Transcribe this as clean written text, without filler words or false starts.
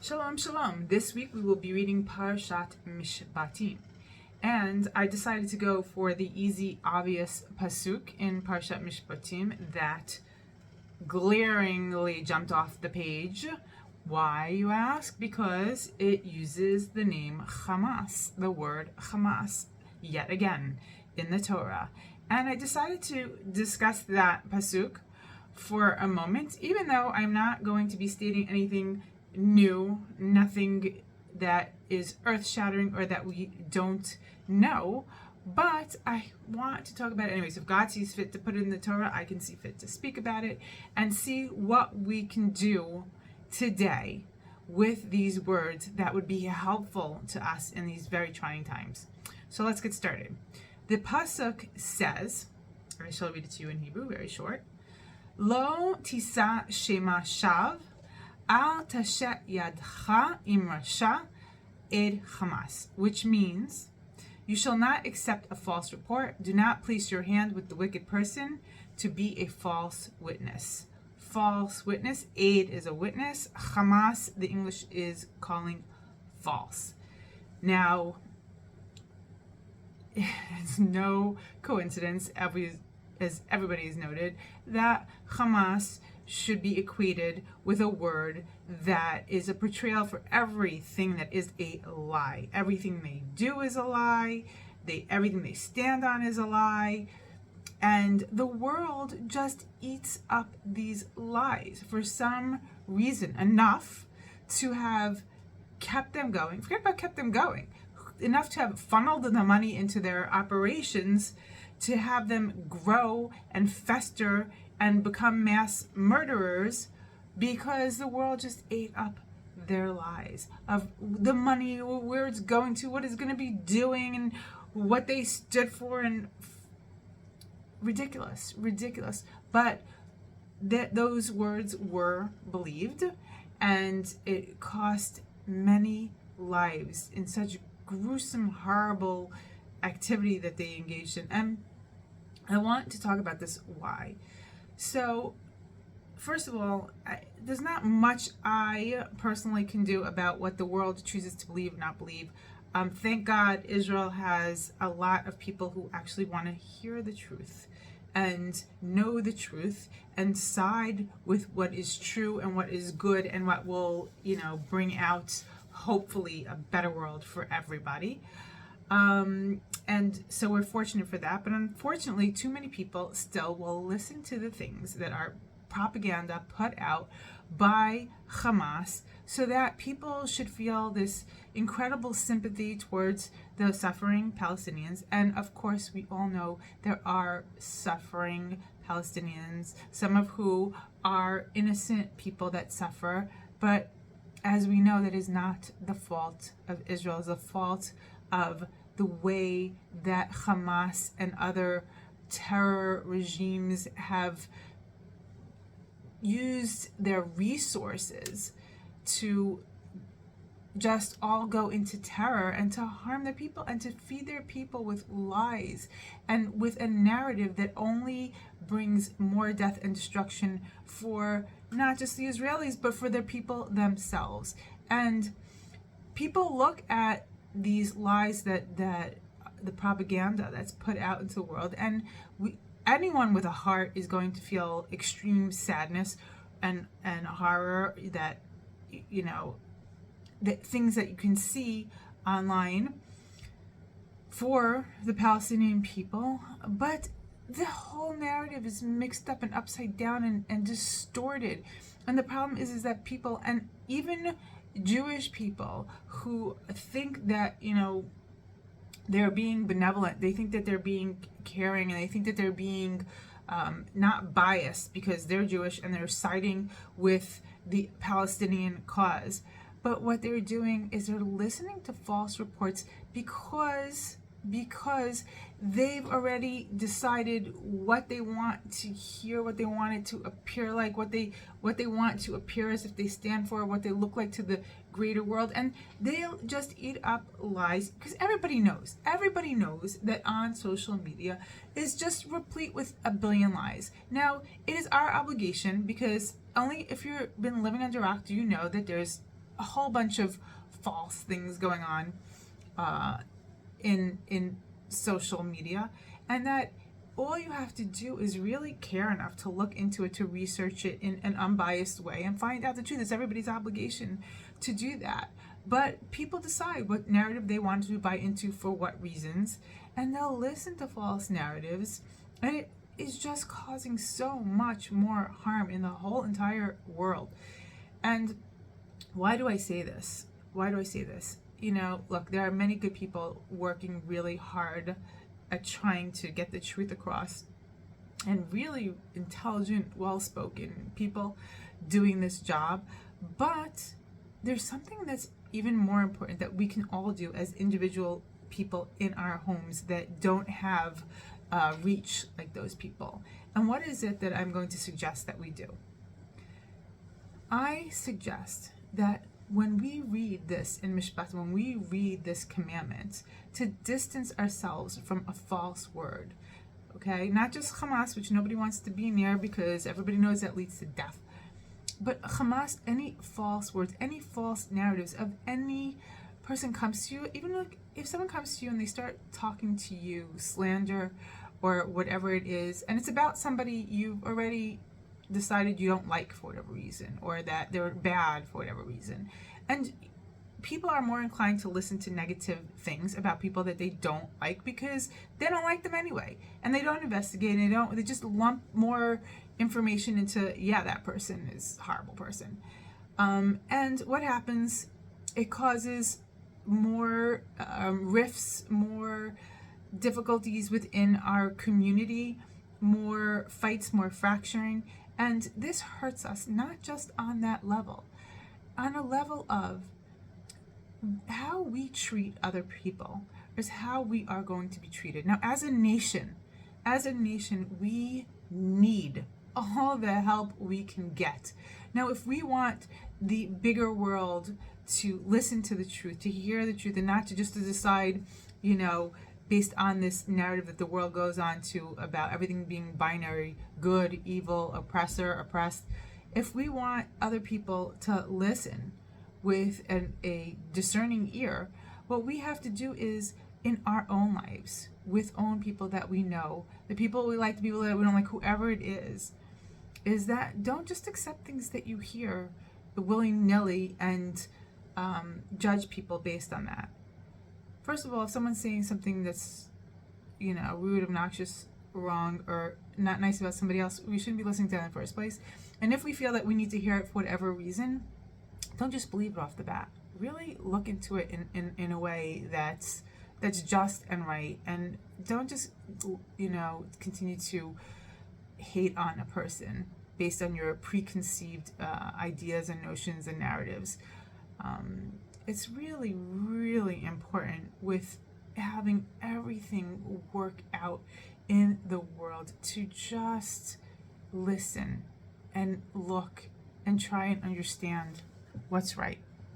Shalom, shalom. This week we will be reading Parshat Mishpatim. And I decided to go for the easy, obvious pasuk in Parshat Mishpatim that glaringly jumped off the page. Why, you ask? Because it uses the name Hamas, the word Hamas, yet again in the Torah. And I decided to discuss that pasuk for a moment, even though I'm not going to be stating anything new, nothing that is earth-shattering or that we don't know, but I want to talk about it anyways. If God sees fit to put it in the Torah, I can see fit to speak about it and see what we can do today with these words that would be helpful to us in these very trying times. So let's get started. The pasuk says, I shall read it to you in Hebrew, very short. Lo tisa shema shav al tashet yadcha im rasha ed Hamas, which means, you shall not accept a false report. Do not place your hand with the wicked person to be a false witness. False witness, aid is a witness. Hamas, the English is calling false. Now, it's no coincidence, as everybody has noted, that Hamas should be equated with a word that is a portrayal for everything that is a lie. Everything they do is a lie. Everything they stand on is a lie. And the world just eats up these lies for some reason, enough to have kept them going. Forget about kept them going. Enough to have funneled the money into their operations to have them grow and fester and become mass murderers, because the world just ate up their lies of the money, where it's going to, what it's going to be doing, and what they stood for, and ridiculous. But those words were believed, and it cost many lives in such gruesome, horrible activity that they engaged in. And I want to talk about this why. So, first of all, there's not much I personally can do about what the world chooses to believe or not believe. Thank God Israel has a lot of people who actually want to hear the truth and know the truth and side with what is true and what is good and what will, bring out, hopefully, a better world for everybody. And so we're fortunate for that, but unfortunately too many people still will listen to the things that are propaganda put out by Hamas, so that people should feel this incredible sympathy towards the suffering Palestinians. And of course we all know there are suffering Palestinians, some of who are innocent people that suffer, but as we know, that is not the fault of Israel. It's the fault of the way that Hamas and other terror regimes have used their resources to just all go into terror and to harm their people and to feed their people with lies and with a narrative that only brings more death and destruction for not just the Israelis, but for their people themselves. And people look at these lies that the propaganda that's put out into the world, and anyone with a heart is going to feel extreme sadness and horror that the things that you can see online for the Palestinian people. But the whole narrative is mixed up and upside down and distorted. And the problem is that people, and even Jewish people, who think that they're being benevolent, they think that they're being caring, and they think that they're being not biased because they're Jewish and they're siding with the Palestinian cause. But what they're doing is they're listening to false reports because they've already decided what they want to hear, what they want it to appear like, what they want to appear as if they stand for, what they look like to the greater world. And they'll just eat up lies, because everybody knows that on social media is just replete with a billion lies. Now, it is our obligation, because only if you've been living under a rock do you know that there's a whole bunch of false things going on in social media, and that all you have to do is really care enough to look into it, to research it in an unbiased way and find out the truth. It's everybody's obligation to do that. But people decide what narrative they want to buy into for what reasons, and they'll listen to false narratives, and it is just causing so much more harm in the whole entire world. And why do I say this? Why do I say this? You know, look, there are many good people working really hard at trying to get the truth across, and really intelligent, well-spoken people doing this job. But there's something that's even more important that we can all do as individual people in our homes that don't have reach like those people. And what is it that I'm going to suggest that we do? I suggest that when we read this in Mishpatim, when we read this commandment, to distance ourselves from a false word, okay? Not just Hamas, which nobody wants to be near because everybody knows that leads to death, but Hamas, any false words, any false narratives of any person comes to you, even like if someone comes to you and they start talking to you, slander or whatever it is, and it's about somebody you've already decided you don't like for whatever reason, or that they're bad for whatever reason. And people are more inclined to listen to negative things about people that they don't like because they don't like them anyway, and they don't investigate, and they just lump more information into, yeah, that person is a horrible person. And what happens? It causes more rifts, more difficulties within our community, more fights, more fracturing. And this hurts us not just on that level, on a level of how we treat other people is how we are going to be treated. Now, as a nation, we need all the help we can get. Now, if we want the bigger world to listen to the truth, to hear the truth, and not to just to decide, you know, based on this narrative that the world goes on to about everything being binary, good, evil, oppressor, oppressed. If we want other people to listen with a discerning ear, what we have to do is, in our own lives, with own people that we know, the people we like, the people that we don't like, whoever it is that don't just accept things that you hear willy-nilly and judge people based on that. First of all, if someone's saying something that's, you know, rude, obnoxious, wrong, or not nice about somebody else, we shouldn't be listening to that in the first place. And if we feel that we need to hear it for whatever reason, don't just believe it off the bat. Really look into it in a way that's just and right. And don't just, you know, continue to hate on a person based on your preconceived ideas and notions and narratives. It's really, really important with having everything work out in the world to just listen and look and try and understand what's right.